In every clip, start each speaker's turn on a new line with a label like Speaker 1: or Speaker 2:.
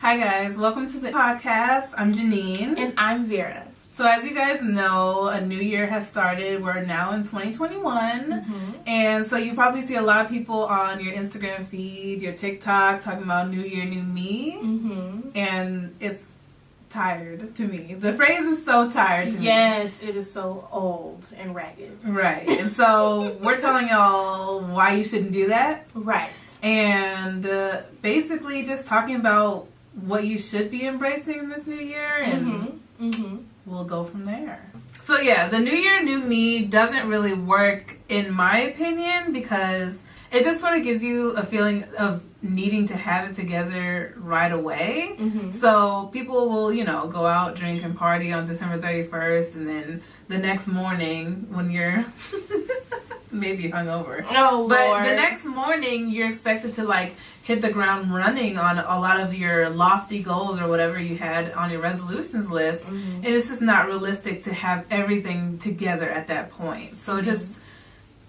Speaker 1: Hi guys, welcome to the podcast. I'm Janine.
Speaker 2: And I'm Vera.
Speaker 1: So as you guys know, a new year has started. We're now in 2021. And so you probably see a lot of people on your Instagram feed, your TikTok, talking about new year, new me. And it's tired to me. The phrase is so tired to me.
Speaker 2: Yes, it is so old and ragged.
Speaker 1: Right. And so we're telling y'all why you shouldn't do that.
Speaker 2: Right.
Speaker 1: And basically just talking about what you should be embracing in this new year, and we'll go from there. So yeah, the new year, new me doesn't really work in my opinion because it just sort of gives you a feeling of needing to have it together right away. So people will, go out, drink, and party on December 31st, and then the next morning when you're maybe hungover.
Speaker 2: Oh,
Speaker 1: but
Speaker 2: Lord.
Speaker 1: The next morning you're expected to hit the ground running on a lot of your lofty goals or whatever you had on your resolutions list, and it's just not realistic to have everything together at that point. So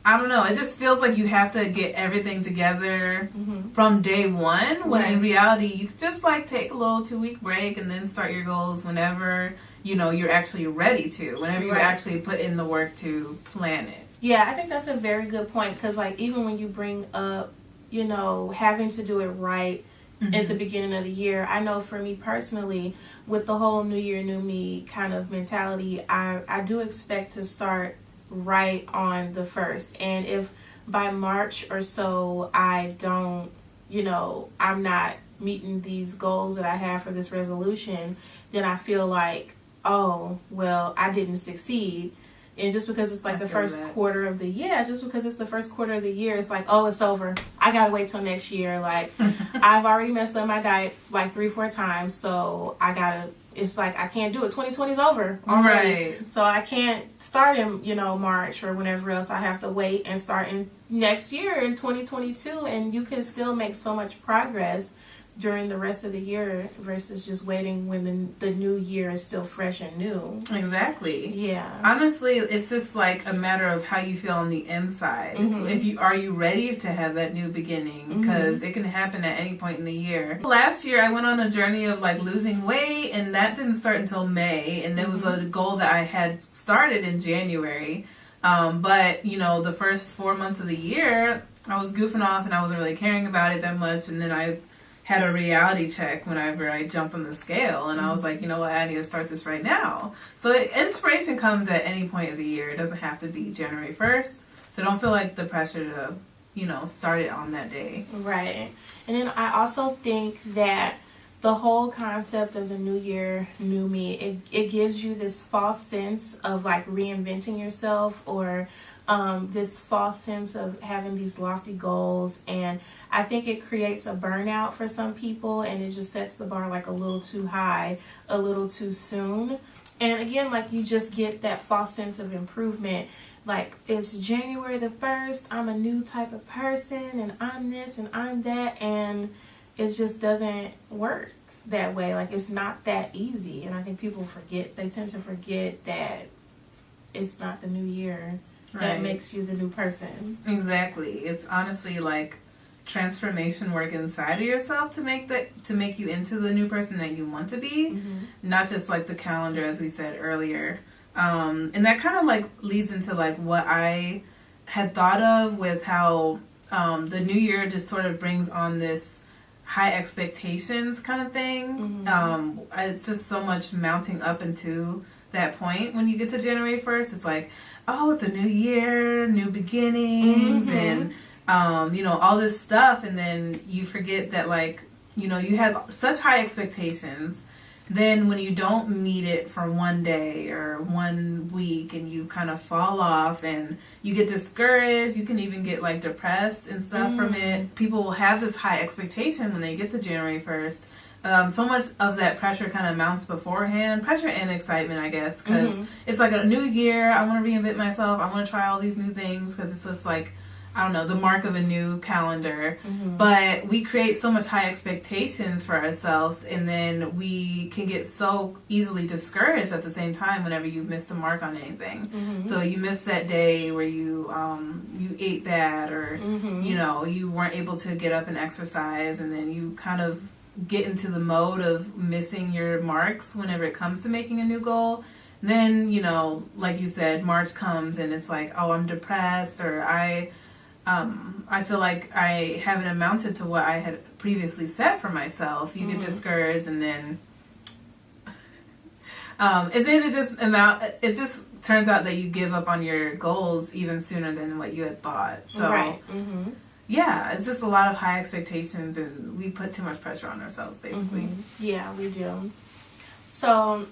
Speaker 1: I don't know, it just feels like you have to get everything together from day one, when in reality you just take a little 2-week break and then start your goals whenever you're actually ready to, whenever you actually put in the work to plan it.
Speaker 2: Yeah, I think that's a very good point because even when you bring up, having to do it right at the beginning of the year, I know for me personally, with the whole new year, new me kind of mentality, I do expect to start right on the 1st. And if by March or so I don't, I'm not meeting these goals that I have for this resolution, then I feel like, oh, well, I didn't succeed. And just because it's the first quarter of the year, it's like, oh, it's over. I gotta wait till next year. I've already messed up my diet 3-4 times, so it's I can't do it. 2020 is over already.
Speaker 1: Right.
Speaker 2: So I can't start in, March or whenever else. I have to wait and start in next year in 2022, and you can still make so much progress during the rest of the year versus just waiting when the new year is still fresh and new.
Speaker 1: Exactly.
Speaker 2: Yeah.
Speaker 1: Honestly, it's just a matter of how you feel on the inside. Are you ready to have that new beginning? Because it can happen at any point in the year. Last year, I went on a journey of losing weight, and that didn't start until May, and it was a goal that I had started in January. But the first 4 months of the year, I was goofing off, and I wasn't really caring about it that much, and then I had a reality check whenever I jumped on the scale, and I was like, you know what, I need to start this right now. So inspiration comes at any point of the year. It doesn't have to be January 1st. So don't feel the pressure to, start it on that day.
Speaker 2: Right. And then I also think that the whole concept of the new year, new me, it gives you this false sense of reinventing yourself, or this false sense of having these lofty goals, and I think it creates a burnout for some people, and it just sets the bar a little too high, a little too soon. And again, you just get that false sense of improvement. It's January the 1st, I'm a new type of person, and I'm this and I'm that, and it just doesn't work that way. It's not that easy, and I think people they tend to forget that it's not the new year that makes you the new person.
Speaker 1: Exactly. It's honestly transformation work inside of yourself to make you into the new person that you want to be, not just the calendar, as we said earlier. And that kind of leads into what I had thought of with how the new year just sort of brings on this high expectations kind of thing. It's just so much mounting up into that point when you get to January 1st. It's oh, it's a new year, new beginnings, and all this stuff, and then you forget that you have such high expectations. Then when you don't meet it for one day or 1 week, and you kind of fall off and you get discouraged, you can even get depressed and stuff from it. People will have this high expectation when they get to January 1st. So much of that pressure kind of mounts beforehand. Pressure and excitement, I guess, because it's a new year. I want to reinvent myself. I want to try all these new things because it's just I don't know, the mark of a new calendar. But we create so much high expectations for ourselves, and then we can get so easily discouraged at the same time whenever you miss the mark on anything. So you miss that day where you ate bad, or you weren't able to get up and exercise, and then you kind of get into the mode of missing your marks whenever it comes to making a new goal, then, you know, like you said, March comes and it's like, oh, I'm depressed, or I feel like I haven't amounted to what I had previously set for myself. You get discouraged, and then it just turns out that you give up on your goals even sooner than what you had thought. So,
Speaker 2: right.
Speaker 1: Yeah, it's just a lot of high expectations, and we put too much pressure on ourselves, basically.
Speaker 2: Yeah, we do. So,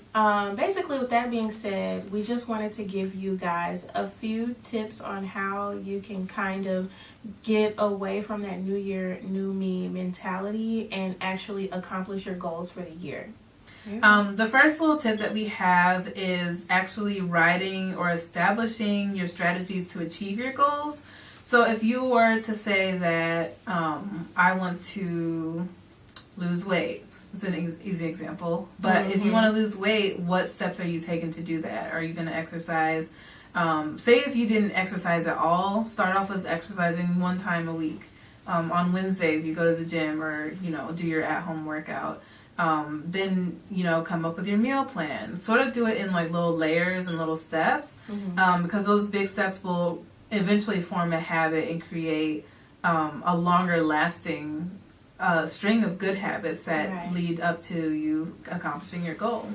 Speaker 2: basically, with that being said, we just wanted to give you guys a few tips on how you can kind of get away from that new year, new me mentality and actually accomplish your goals for the year.
Speaker 1: The first little tip that we have is actually writing or establishing your strategies to achieve your goals. So if you were to say that I want to lose weight, it's an easy example. But if you want to lose weight, what steps are you taking to do that? Are you going to exercise? Say if you didn't exercise at all, start off with exercising 1 time a week. On Wednesdays, you go to the gym or, you know, do your at-home workout. Then, you know, come up with your meal plan. Sort of do it in like little layers and little steps, because those big steps will eventually form a habit and create a longer lasting string of good habits that lead up to you accomplishing your goal.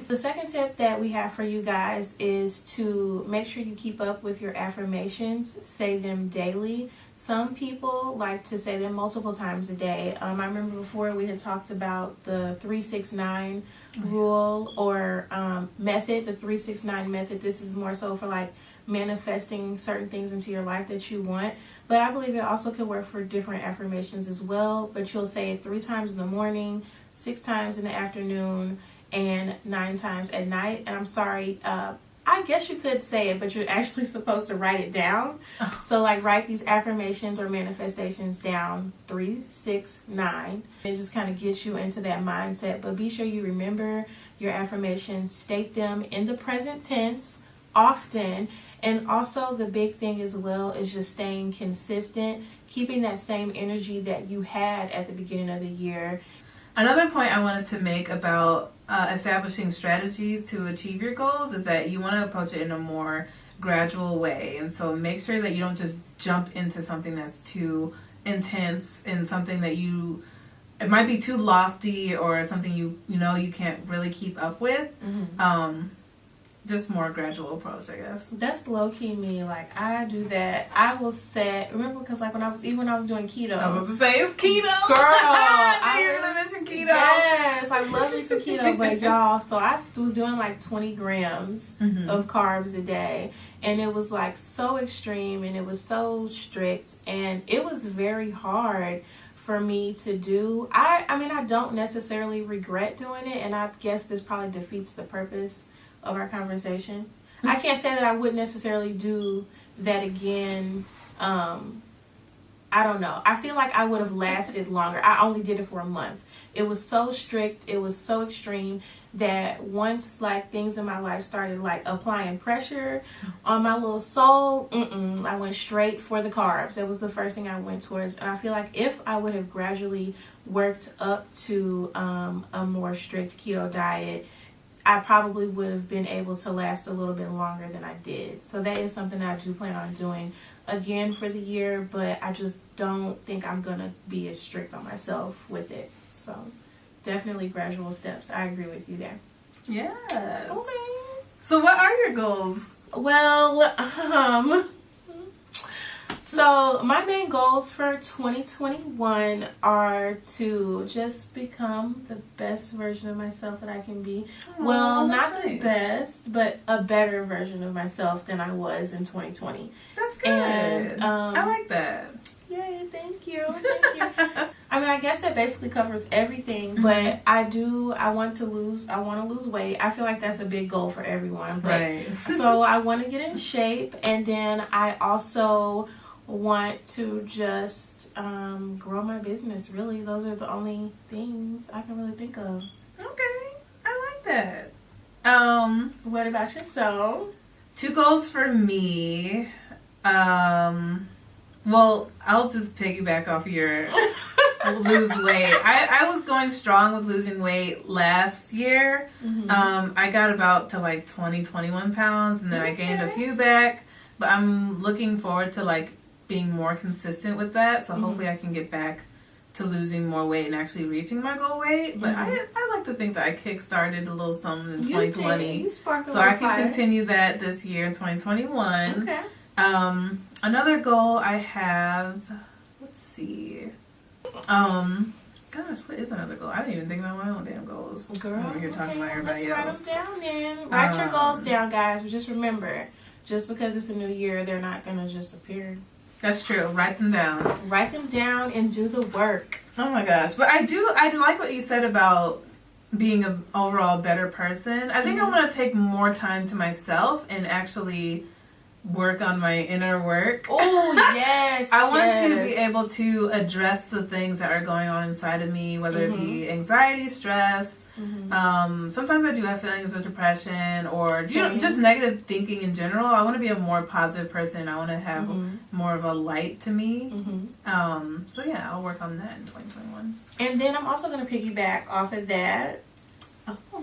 Speaker 2: The second tip that we have for you guys is to make sure you keep up with your affirmations. Say them daily. Some people like to say them multiple times a day. I remember before we had talked about the 3-6-9 rule or method, the 3-6-9 method. This is more so for like manifesting certain things into your life that you want. But I believe it also can work for different affirmations as well. But you'll say it 3 times in the morning, 6 times in the afternoon, and 9 times at night. And I'm sorry, I guess you could say it, but you're actually supposed to write it down. So like write these affirmations or manifestations down, 3, 6, 9. It just kind of gets you into that mindset. But be sure you remember your affirmations, state them in the present tense often. And also the big thing as well is just staying consistent, keeping that same energy that you had at the beginning of the year.
Speaker 1: Another point I wanted to make about establishing strategies to achieve your goals is that you want to approach it in a more gradual way. And so make sure that you don't just jump into something that's too intense and something that it might be too lofty or something you know you can't really keep up with. Just more gradual approach, I guess.
Speaker 2: That's low-key me. Like, I do that. I will set, remember, because like when I was doing keto.
Speaker 1: I was about to say, it's keto.
Speaker 2: Girl.
Speaker 1: I knew you were going to mention keto.
Speaker 2: Yes, I love me some keto. But y'all, so I was doing like 20 grams of carbs a day. And it was like so extreme and it was so strict. And it was very hard for me to do. I mean, I don't necessarily regret doing it. And I guess this probably defeats the purpose of our conversation. I can't say that I wouldn't necessarily do that again. I don't know. I feel like I would have lasted longer. I only did it for a month. It was so strict. It was so extreme that once like things in my life started like applying pressure on my little soul, I went straight for the carbs. That was the first thing I went towards. And I feel like if I would have gradually worked up to a more strict keto diet, I probably would have been able to last a little bit longer than I did. So that is something I do plan on doing again for the year, but I just don't think I'm going to be as strict on myself with it. So definitely gradual steps. I agree with you there.
Speaker 1: Yes.
Speaker 2: Okay.
Speaker 1: So what are your goals?
Speaker 2: Well, so my main goals for 2021 are to just become the best version of myself that I can be.
Speaker 1: Aww,
Speaker 2: well, not
Speaker 1: nice.
Speaker 2: the best, but a better version of myself than I was in 2020.
Speaker 1: That's good.
Speaker 2: And
Speaker 1: I like that.
Speaker 2: Yay, thank you. Thank you. I mean, I guess that basically covers everything, but I want to lose weight. I feel like that's a big goal for everyone. But,
Speaker 1: right.
Speaker 2: So I want to get in shape, and then I also want to just grow my business. Really, those are the only things I can really think of.
Speaker 1: Okay, I like that.
Speaker 2: What about yourself?
Speaker 1: 2 goals for me. Well, I'll just piggyback off your lose weight. I was going strong with losing weight last year. I got about to like 21 pounds, and then I gained a few back. But I'm looking forward to like being more consistent with that. So hopefully I can get back to losing more weight and actually reaching my goal weight. But I like to think that I kick-started a little something in 2020.
Speaker 2: You sparked a
Speaker 1: so I can continue that this year in 2021.
Speaker 2: Okay.
Speaker 1: Another goal I have, let's see. Gosh, what is another goal? I didn't even think about my own damn goals.
Speaker 2: Girl,
Speaker 1: I'm here talking about everybody
Speaker 2: let's
Speaker 1: else.
Speaker 2: write them down then. Write your goals down, guys. But just remember, just because it's a new year, they're not going to just appear.
Speaker 1: That's true. Write them down.
Speaker 2: Write them down and do the work.
Speaker 1: Oh my gosh. But I like what you said about being an overall better person. I think I want to take more time to myself and actually work on my inner work.
Speaker 2: Oh, yes.
Speaker 1: I want to be able to address the things that are going on inside of me, whether it be anxiety, stress. Sometimes I do have feelings of depression or just negative thinking in general. I want to be a more positive person. I want to have more of a light to me. So yeah, I'll work on that in 2021.
Speaker 2: And then I'm also going to piggyback off of that.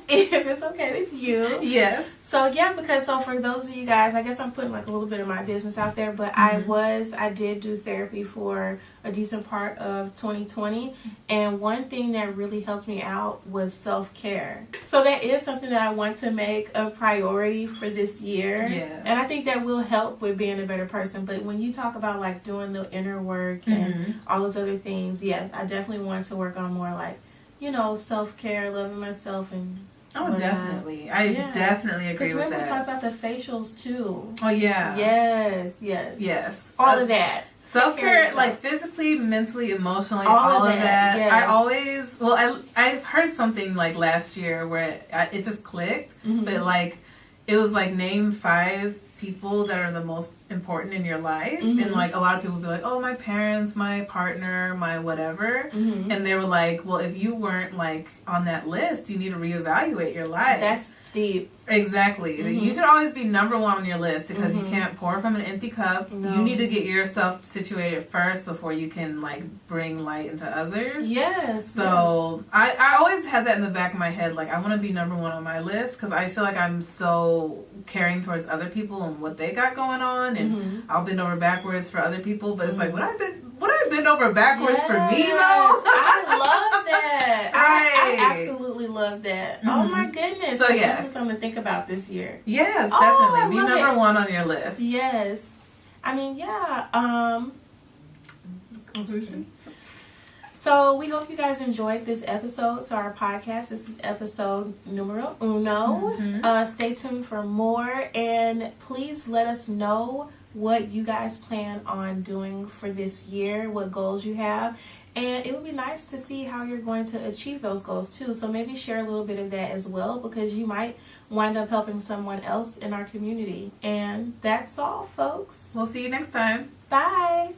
Speaker 2: If it's okay with you.
Speaker 1: Yes.
Speaker 2: So yeah, because for those of you guys, I guess I'm putting like a little bit of my business out there, but I did do therapy for a decent part of 2020, and one thing that really helped me out was self-care. So that is something that I want to make a priority for this year.
Speaker 1: Yes.
Speaker 2: And I think that will help with being a better person. But when you talk about like doing the inner work and all those other things, yes, I definitely want to work on more like, self-care, loving myself and
Speaker 1: definitely. I definitely agree with that.
Speaker 2: Because we talk about the facials too.
Speaker 1: Oh, yeah.
Speaker 2: Yes. All of that.
Speaker 1: Self-care, like physically, mentally, emotionally,
Speaker 2: all
Speaker 1: of that.
Speaker 2: Yes.
Speaker 1: I always, I've heard something like last year where it just clicked, but like, it was like name 5 people that are the most important in your life, and like a lot of people would be like, oh, my parents, my partner, my whatever, and they were like, well, if you weren't like on that list, you need to reevaluate your life.
Speaker 2: That's deep.
Speaker 1: Exactly. You should always be number 1 on your list, because you can't pour from an empty cup. No. You need to get yourself situated first before you can like bring light into others.
Speaker 2: Yes.
Speaker 1: So I always had that in the back of my head, like I want to be number 1 on my list, because I feel like I'm so caring towards other people and what they got going on, and I'll bend over backwards for other people, but it's like, would I bend over backwards for me though?
Speaker 2: I love that.
Speaker 1: Right.
Speaker 2: I absolutely love that. Oh my goodness.
Speaker 1: So yeah,
Speaker 2: that's something to think about this year.
Speaker 1: Yes, definitely. Be number 1 on your list.
Speaker 2: Yes. I mean, yeah.
Speaker 1: Conclusion.
Speaker 2: So we hope you guys enjoyed this episode. So our podcast, this is episode numero uno. Stay tuned for more, and please let us know what you guys plan on doing for this year, what goals you have. And it would be nice to see how you're going to achieve those goals too. So maybe share a little bit of that as well, because you might wind up helping someone else in our community. And that's all, folks.
Speaker 1: We'll see you next time.
Speaker 2: Bye.